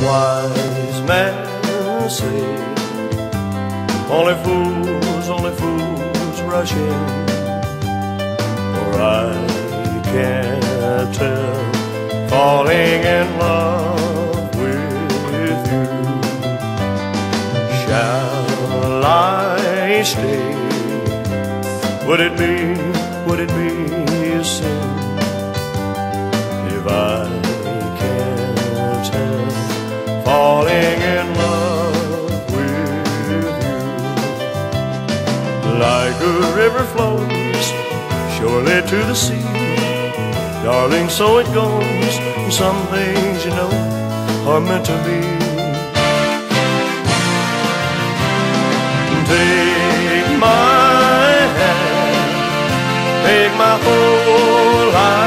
Wise men say only fools rush in. For I can't tell falling in love with you. Shall I stay? Would it be a sin if I can't tell falling in love with you? Like a river flows surely to the sea, darling, so it goes. Some things, you know, are meant to be. Take my hand, make my whole life